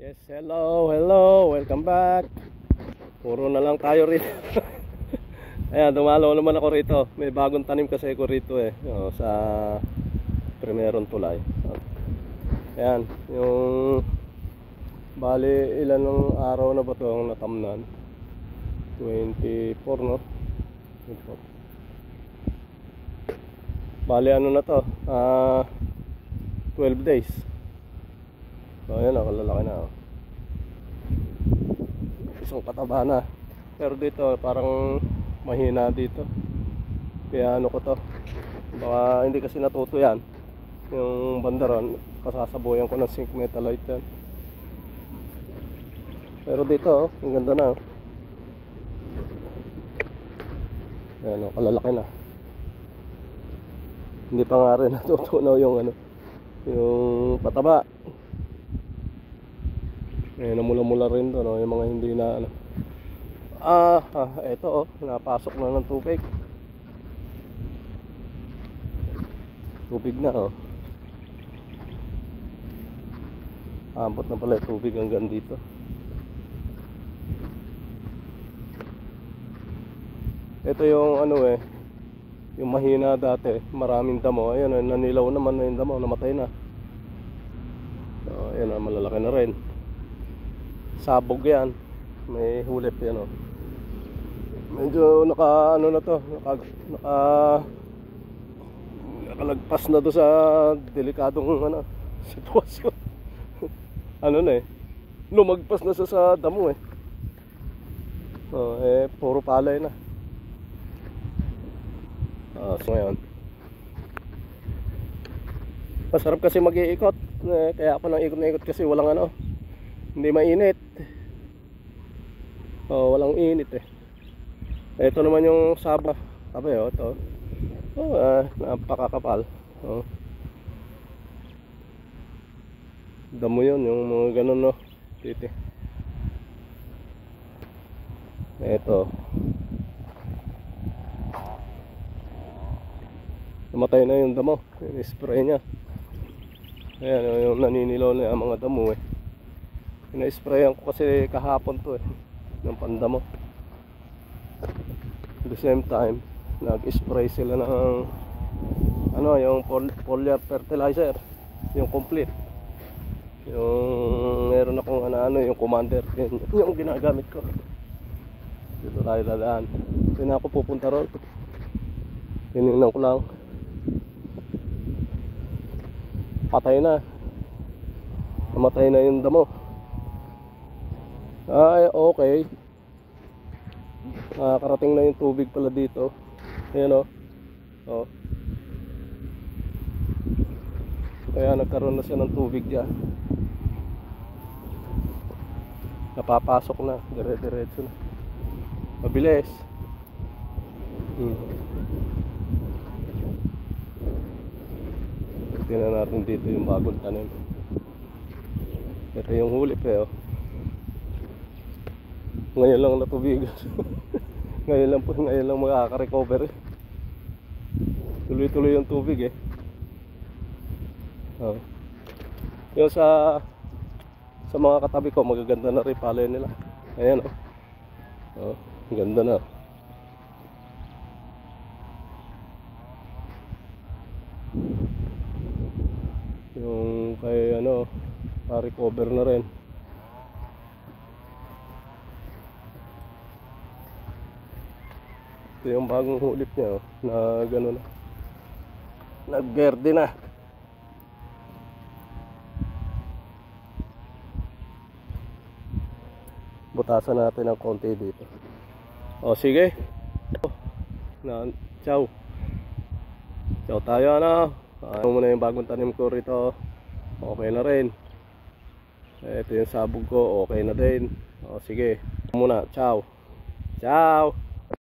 Yes, hello, welcome back. Puro na lang tayo rito. Ayan, dumalo naman ako rito. May bagong tanim kasi ako rito sa Primeron Tulay. Ayan, yung bali ilan ng araw na ba ito ang natamnan? 24, no? 24. Bali ano na to? 12 days. So ayan, kalalaki na. Isang pataba na. Pero dito parang mahina dito. Kaya ano ko to, baka hindi kasi natuto yan. Yung bandaron, kasasabuyan ko ng zinc metalite yan. Pero dito ang ganda na. Ayan, kalalaki na. Hindi pa nga rin natutunaw yung yung pataba. Eh, namula-mula rin to, no? Yung mga hindi na eto napasok na ng tubig. Tubig na Ambot na pala yung tubig hanggang dito. Ito yung yung mahina dati, maraming damo. Ayun, nanilaw naman na yung damo, namatay na. So, ayan, malalaki na rin. Sabog yan, may hulip yan medyo naka na to, nakalagpas na do sa delikadong sitwasyon. Lumagpas na sa damo puro palay na. So ngayon masarap kasi mag-iikot, kaya ako nang ikot na ikot kasi walang hindi mainit. Walang init Ito naman yung saba. Sabi ito. Napakakapal. Damo yun, yung mga ganun Titi. Ito. Namatay na yung damo. Spray niya. Ayan, yung naninilaw na yung mga damo Ina-sprayan ko kasi kahapon to ng pandamo. At the same time, nag-spray sila ng yung foliar fertilizer, yung complete. Yung meron akong yung commander, yung ginagamit ko. Dito tayo dadaan. Hindi na ako pupunta ron. Tinignan ko lang. Patay na. Namatay na yung damo. Ay, okay. Karating na yung tubig pala dito. Ayan Kaya nagkaroon na siya ng tubig dyan. Napapasok na, dire-diretso na. Mabilis. Tingnan natin dito yung bagong tanim. Ito yung hulip Ngayon lang natubigan. ngayon lang makaka-recover Tuloy-tuloy yung tubig Yung sa mga katabi ko, magaganda na rin palay nila. Ayan ang ganda na. Yung kay pa-recover na rin. Ito yung bagong hulip niya na gano'n nagberde na. Butasan natin ng konti dito. Sige. Ciao. Ciao tayo muna yung bagong tanim ko rito. Okay na rin. Ito yung sabog ko, okay na din. Sige. Muna, ciao. Ciao.